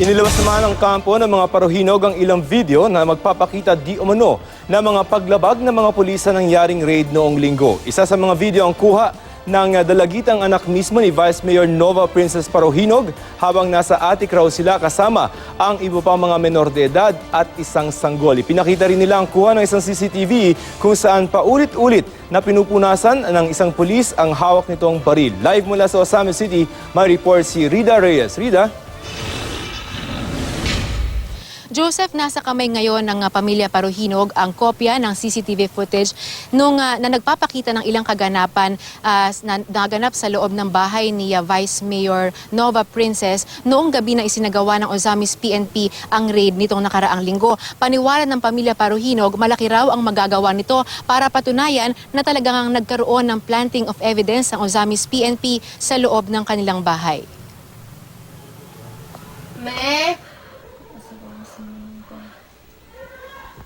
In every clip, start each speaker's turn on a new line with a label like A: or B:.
A: Inilabas naman ng kampo ng mga Parohinog ang ilang video na magpapakita di umano na mga paglabag ng mga pulis sa nangyaring raid noong linggo. Isa sa mga video ang kuha ng dalagitang anak mismo ni Vice Mayor Nova Princess Parohinog habang nasa attic raw sila kasama ang iba pang mga menor de edad at isang sanggol. Ipinakita rin nila ang kuha ng isang CCTV kung saan paulit-ulit na pinupunasan ng isang pulis ang hawak nitong baril. Live mula sa Osamis City, may report si Rida Reyes. Rida?
B: Joseph, nasa kamay ngayon ng pamilya Parohinog ang kopya ng CCTV footage na nagpapakita ng ilang kaganapan na naganap sa loob ng bahay ni Vice Mayor Nova Princess noong gabi na isinagawa ng Osamis PNP ang raid nitong nakaraang linggo. Paniwala ng pamilya Parohinog, malaki raw ang magagawa nito para patunayan na talagang nagkaroon ng planting of evidence ang Osamis PNP sa loob ng kanilang bahay.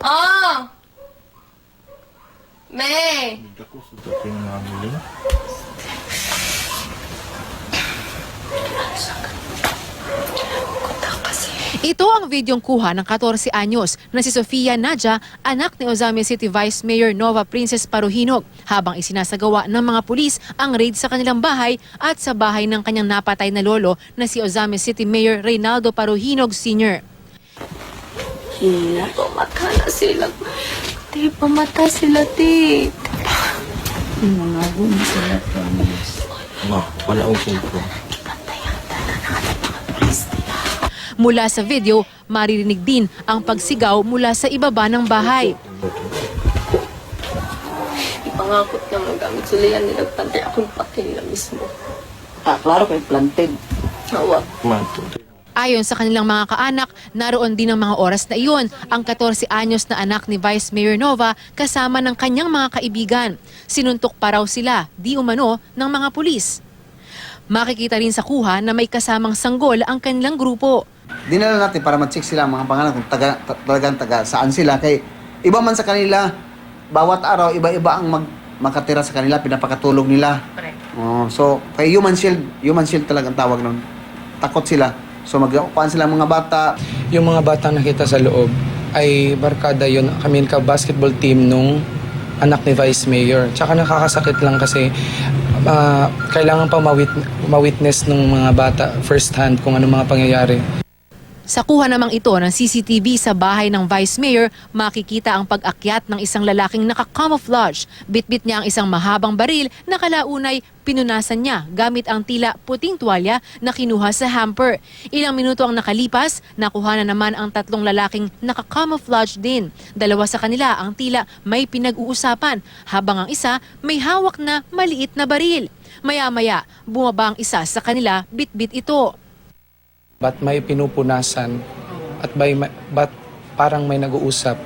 C: Oh! May!
B: Ito ang videong kuha ng 14 anyos na si Sofia Nadia, anak ni Osamis City Vice Mayor Nova Princess Parohinog, habang isinasagawa ng mga pulis ang raid sa kanilang bahay at sa bahay ng kanyang napatay na lolo na si Osamis City Mayor Reynaldo Parohinog Sr.
C: Pamata na sila. Te, pamata sila, te.
D: Mga gumi sila, promise. Ma, wala akong cellphone.
B: Mula sa video, maririnig din ang pagsigaw mula sa ibaba ng bahay.
C: Ipangakot ka magamit sila yan nila. Pantay akong patay nila mismo.
D: Klaro kayo planted.
C: Hawa.
B: Ayon sa kanilang mga kaanak, naroon din ang mga oras na iyon ang 14 anyos na anak ni Vice Mayor Nova kasama ng kanyang mga kaibigan. Sinuntok pa raw sila, di umano, ng mga pulis. Makikita rin sa kuha na may kasamang sanggol ang kanilang grupo.
E: Dinala natin para ma-check sila ang mga pangalan kung talagang taga saan sila. Kay iba man sa kanila, bawat araw, iba-iba ang makatira sa kanila, pinapakatulog nila. So, kay human shield talagang tawag nun. Takot sila. So mag-upuan sila mga bata.
F: Yung mga batang nakita sa loob ay barkada yun. Kami ka-basketball team nung anak ni Vice Mayor. Tsaka nakakasakit lang kasi kailangan pa ma-witness ng mga bata first hand kung ano mga pangyayari.
B: Sa kuha namang ito ng CCTV sa bahay ng Vice Mayor, makikita ang pag-akyat ng isang lalaking naka-camouflage. Bitbit niya ang isang mahabang baril na kalaunay pinunasan niya gamit ang tila puting tuwalya na kinuha sa hamper. Ilang minuto ang nakalipas, nakuha na naman ang tatlong lalaking naka-camouflage din. Dalawa sa kanila ang tila may pinag-uusapan, habang ang isa may hawak na maliit na baril. Maya-maya, bumaba ang isa sa kanila, bitbit ito.
F: Ba't may pinupunasan at ba't parang may nag-uusap?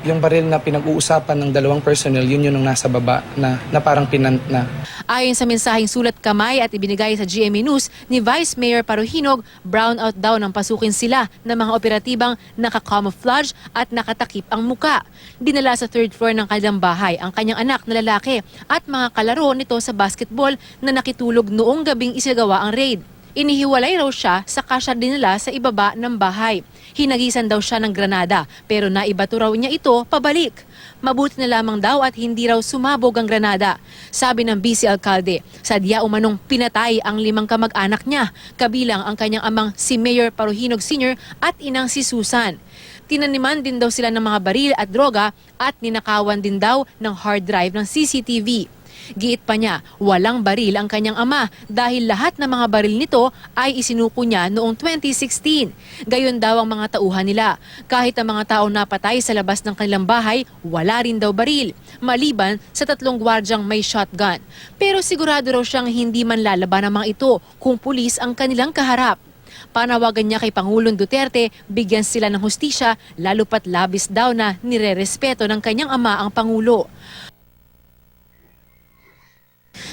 F: Yung baril na pinag-uusapan ng dalawang personnel, yun yung nasa baba na parang pinant na.
B: Ayon sa mensaheng sulat kamay at ibinigay sa GMA News ni Vice Mayor Parohinog, brownout daw ng pasukin sila ng mga operatibang naka-camouflage at nakatakip ang muka. Dinala sa third floor ng kanilang bahay ang kanyang anak na lalaki at mga kalaro nito sa basketball na nakitulog noong gabing isagawa ang raid. Inihiwalay raw siya sa kasya dinala sa ibaba ng bahay. Hinagisan daw siya ng granada pero naibato raw niya ito pabalik. Mabuti na lamang daw at hindi raw sumabog ang granada. Sabi ng vice alkalde, sadya umanong pinatay ang 5 kamag-anak niya, kabilang ang kanyang amang si Mayor Parohinog Sr. at inang si Susan. Tinaniman din daw sila ng mga baril at droga at ninakawan din daw ng hard drive ng CCTV. Giit pa niya, walang baril ang kanyang ama dahil lahat ng mga baril nito ay isinuko niya noong 2016. Gayon daw ang mga tauhan nila. Kahit ang mga tao napatay sa labas ng kanilang bahay, wala rin daw baril, maliban sa 3 gwardyang may shotgun. Pero sigurado raw siyang hindi man lalaban ang mga ito kung pulis ang kanilang kaharap. Panawagan niya kay Pangulong Duterte, bigyan sila ng hustisya, lalo pat labis daw na nirerespeto ng kanyang ama ang Pangulo.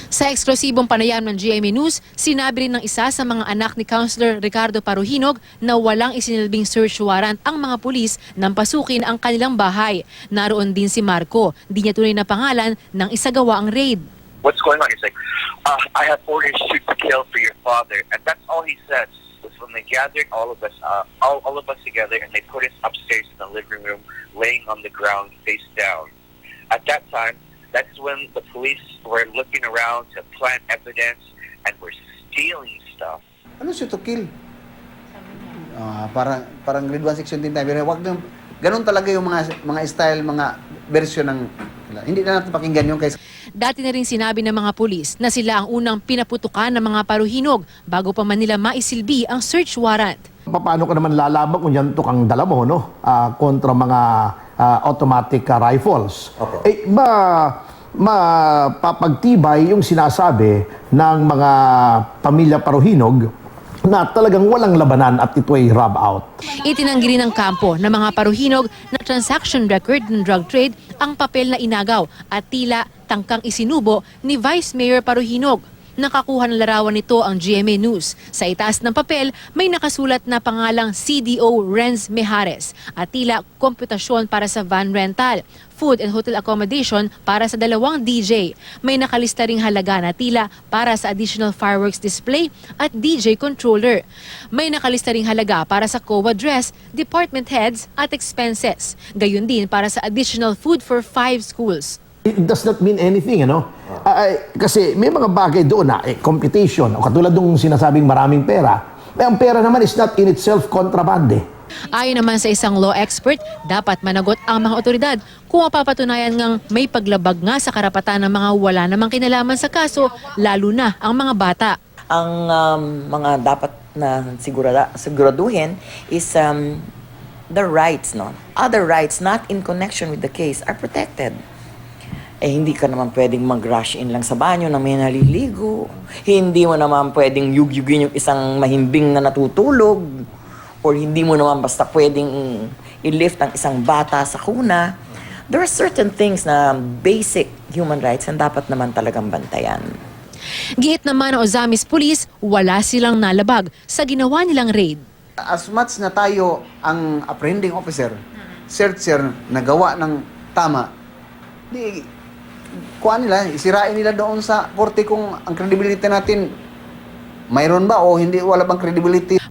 B: Sa eksklusibong panayam ng GMA News, sinabi rin ng isa sa mga anak ni Councilor Ricardo Parohinog na walang isinilbing search warrant ang mga pulis nang pasukin ang kanilang bahay. Naroon din si Marco, di niya tunay na pangalan ng isagawa ang raid.
G: What's going on? He's like, I have orders shoot to kill for your father. And that's all he says. when they gathered all of us, all of us together, and they put us upstairs in the living room, laying on the ground, face down. At that time, that's when the police were looking around to plant evidence and were stealing stuff.
E: Ano si to kill? Parang grade 1 section din tayo. Pero wag nang ganun talaga yung mga style, mga version ng hindi na natin pakinggan yung kaysa.
B: Dati na rin sinabi ng mga pulis na sila ang unang pinaputukan ng mga paruhinog bago pa man nila maisilbi ang search warrant.
H: Paano ka naman lalaban kung yan tukang dala mo, no? Kontra mga automatic rifles?
E: Okay.
H: Mapapagtibay yung sinasabi ng mga pamilya paruhinog na talagang walang labanan at ito ay rub out.
B: Itinanggi rin ng kampo ng mga paruhinog na transaction record ng drug trade ang papel na inagaw at tila tangkang isinubo ni Vice Mayor Paruhinog. Nakakuha ng larawan nito ang GMA News. Sa itaas ng papel, may nakasulat na pangalang CDO Renz Mejares at tila komputasyon para sa van rental, food and hotel accommodation para sa 2 DJ. May nakalista ring halaga na tila para sa additional fireworks display at DJ controller. May nakalista ring halaga para sa COA dress, department heads at expenses. Gayun din para sa additional food for 5 schools.
H: It does not mean anything, ano? Kasi may mga bagay doon na computation, o katulad ng sinasabing maraming pera. Ang pera naman is not in itself contraband.
B: Ayon naman sa isang law expert, dapat managot ang mga otoridad kung mapapatunayan ngang may paglabag nga sa karapatan ng mga wala namang kinalaman sa kaso, lalo na ang mga bata.
D: Ang mga dapat na siguraduhin is the rights, no? Other rights not in connection with the case are protected. Hindi ka naman pwedeng mag-rush in lang sa banyo na may naliligo. Hindi mo naman pwedeng yugyugin yung isang mahimbing na natutulog. Or hindi mo naman basta pwedeng i-lift ang isang bata sa kuna. There are certain things na basic human rights na dapat naman talagang bantayan.
B: Giit naman ng Ozamis Police, wala silang nalabag sa ginawa nilang raid.
E: As much na tayo ang apprehending officer, searcher na gawa ng tama, di kuhaan nila, isirain nila doon sa korte kung ang credibility natin mayroon ba o hindi, wala bang credibility.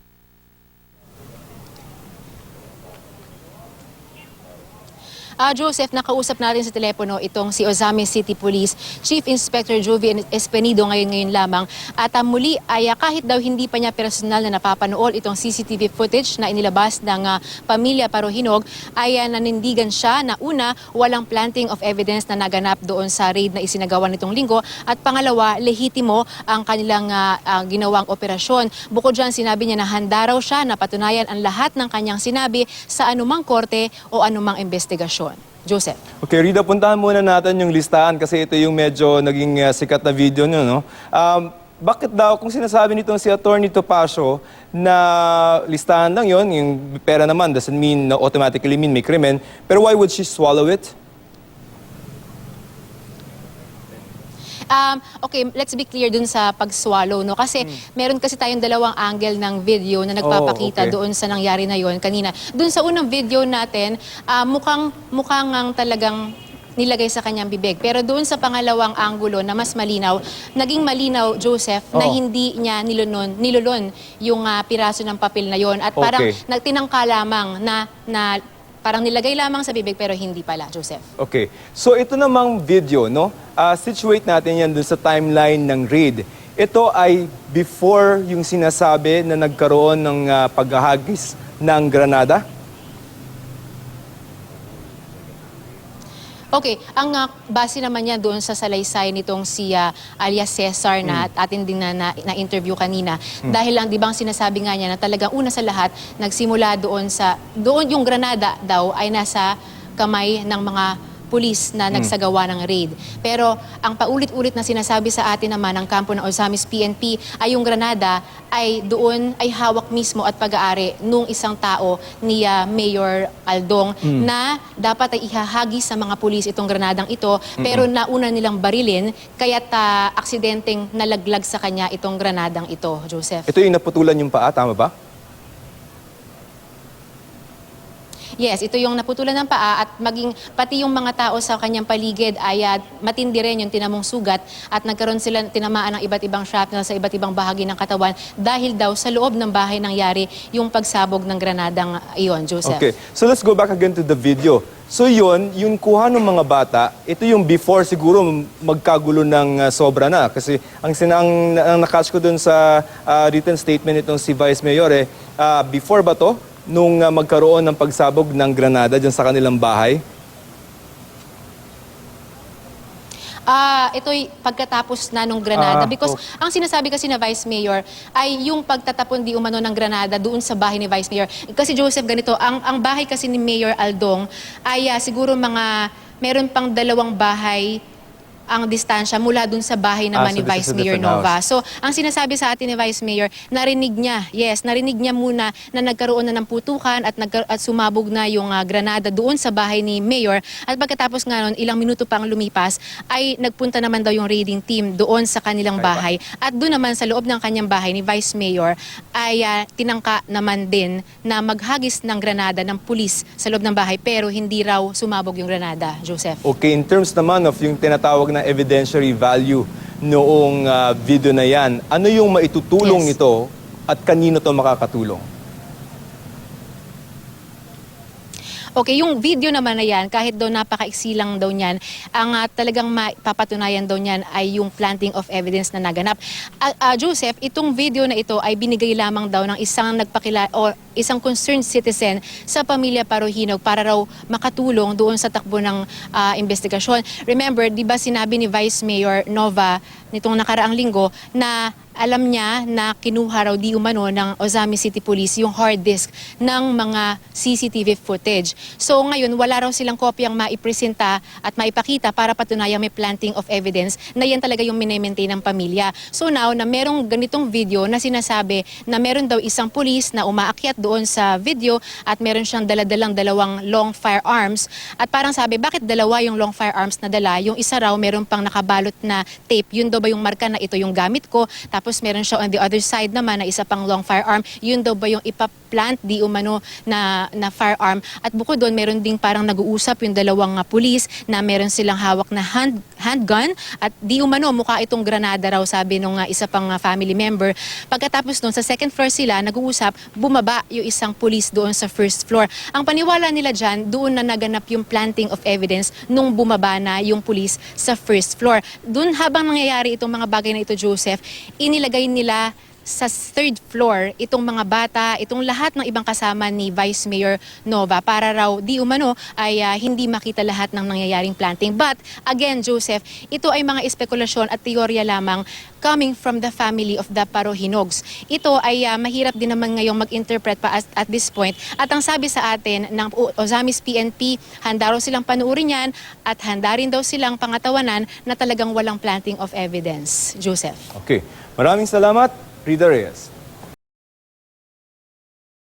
B: Joseph, nakausap natin sa telepono itong si Ozamis City Police Chief Inspector Jovi Espenido ngayon lamang. At muli ay kahit daw hindi pa niya personal na napapanood itong CCTV footage na inilabas ng pamilya Paruhinog, ay nanindigan siya na una, walang planting of evidence na naganap doon sa raid na isinagawa nitong linggo. At pangalawa, lehitimo ang kanilang ginawang operasyon. Bukod dyan, sinabi niya na handa raw siya na patunayan ang lahat ng kanyang sinabi sa anumang korte o anumang investigasyon. Joseph.
A: Okay, Rida, puntahan muna natin yung listahan kasi ito yung medyo naging sikat na video nyo, no? Bakit daw, kung sinasabi nitong si Attorney Topacio na listahan lang yon, yung pera naman doesn't mean, automatically mean may krimen, pero why would she swallow it?
B: Okay, let's be clear dun sa pag-swallow, no? Kasi meron kasi tayong dalawang angle ng video na nagpapakita doon sa nangyari na yon kanina. Dun sa unang video natin, mukhang ang talagang nilagay sa kanyang bibig. Pero doon sa pangalawang anggulo na mas malinaw, naging malinaw, Joseph, na hindi niya nilulon yung piraso ng papel na yon. At parang tinangka lamang na parang nilagay lamang sa bibig pero hindi pala, Joseph.
A: Okay. So ito namang video, no? Situate natin yan dun sa timeline ng raid. Ito ay before yung sinasabi na nagkaroon ng paghahagis ng granada.
B: Okay, ang base naman niya doon sa salaysay nitong si alias Cesar na atin din na-interview kanina. Dahil lang, di ba ang sinasabi nga niya na talagang una sa lahat, nagsimula doon yung granada daw ay nasa kamay ng mga pulis na nagsagawa ng raid. Pero ang paulit-ulit na sinasabi sa atin naman ng kampo ng Ozamis PNP ay yung granada ay doon ay hawak mismo at pag-aari nung isang tao ni Mayor Aldong na dapat ay ihahagi sa mga pulis itong granadang ito pero nauna nilang barilin kaya't aksidenteng nalaglag sa kanya itong granadang ito, Joseph.
A: Ito yung naputulan yung paa, tama ba?
B: Yes, ito yung naputulan ng paa at maging pati yung mga tao sa kanyang paligid ay matindi rin yung tinamong sugat at nagkaroon sila tinamaan ng iba't ibang shrapnel sa iba't ibang bahagi ng katawan dahil daw sa loob ng bahay nangyari yung pagsabog ng granadang iyon, Joseph.
A: Okay, so let's go back again to the video. So yun, yung kuha ng mga bata, ito yung before siguro magkagulo ng sobra na. Kasi ang nakatch ko dun sa written statement itong si Vice Mayor, before ba to? Nung magkaroon ng pagsabog ng granada dyan sa kanilang bahay?
B: Ito'y pagkatapos na nung granada because ang sinasabi kasi na Vice Mayor ay yung pagtatapon di umano ng granada doon sa bahay ni Vice Mayor. Kasi Joseph, ganito, ang bahay kasi ni Mayor Aldong ay siguro meron pang 2 bahay ang distansya mula dun sa bahay naman
A: So
B: ni
A: this is
B: Vice
A: a
B: Mayor
A: different
B: Nova.
A: house.
B: So, ang sinasabi sa atin ni Vice Mayor, narinig niya muna na nagkaroon na ng putukan at sumabog na yung granada doon sa bahay ni Mayor. At pagkatapos nga nun, ilang minuto pang lumipas, ay nagpunta naman daw yung raiding team doon sa kanilang bahay. At doon naman sa loob ng kanyang bahay ni Vice Mayor, ay tinangka naman din na maghagis ng granada ng pulis sa loob ng bahay pero hindi raw sumabog yung granada, Joseph.
A: Okay, in terms naman of yung tinatawag na evidentiary value noong video na yan, ano yung maitutulong
B: Yes.
A: ito at kanino to makakatulong?
B: Okay, yung video naman na yan, kahit daw napakaiksi lang daw niyan, ang talagang mapapatunayan daw niyan ay yung planting of evidence na naganap. Joseph, itong video na ito ay binigay lamang daw ng isang concerned citizen sa pamilya Parohinog para raw makatulong doon sa takbo ng investigasyon. Remember, di ba sinabi ni Vice Mayor Nova nitong nakaraang linggo na alam niya na kinuha raw di umano ng Ozami City Police yung hard disk ng mga CCTV footage. So ngayon, wala raw silang kopyang maipresenta at maipakita para patunayan may planting of evidence na yan talaga yung minemaintain ng pamilya. So now, na merong ganitong video na sinasabi na meron daw isang police na umaakyat doon sa video at meron siyang daladalang 2 long firearms. At parang sabi, bakit 2 yung long firearms na dala? Yung isa raw, meron pang nakabalot na tape. Yun daw ba yung marka na ito yung gamit ko? Tapos meron siya on the other side naman na isa pang long firearm. Yun daw ba yung ipaplant di umano na firearm? At bukod doon, meron ding parang nag-uusap yung 2 pulis na meron silang hawak na handgun at di umano mukha itong granada raw, sabi nung isa pang family member. Pagkatapos doon, sa second floor sila nag-uusap, bumaba yung isang pulis doon sa first floor. Ang paniwala nila dyan, doon na naganap yung planting of evidence nung bumaba na yung pulis sa first floor. Doon habang nangyayari itong mga bagay na ito, Joseph, inilagay nila sa third floor itong mga bata, itong lahat ng ibang kasama ni Vice Mayor Nova para raw di umano ay hindi makita lahat ng nangyayaring planting. But again, Joseph, ito ay mga espekulasyon at teorya lamang coming from the family of the Parohinogs. Ito ay mahirap din naman ngayong mag-interpret pa at this point. At ang sabi sa atin ng Ozamis PNP, handa raw silang panuurin yan at handa rin daw silang pangatawanan na talagang walang planting of evidence. Joseph.
A: Okay, maraming salamat, Rida Reyes.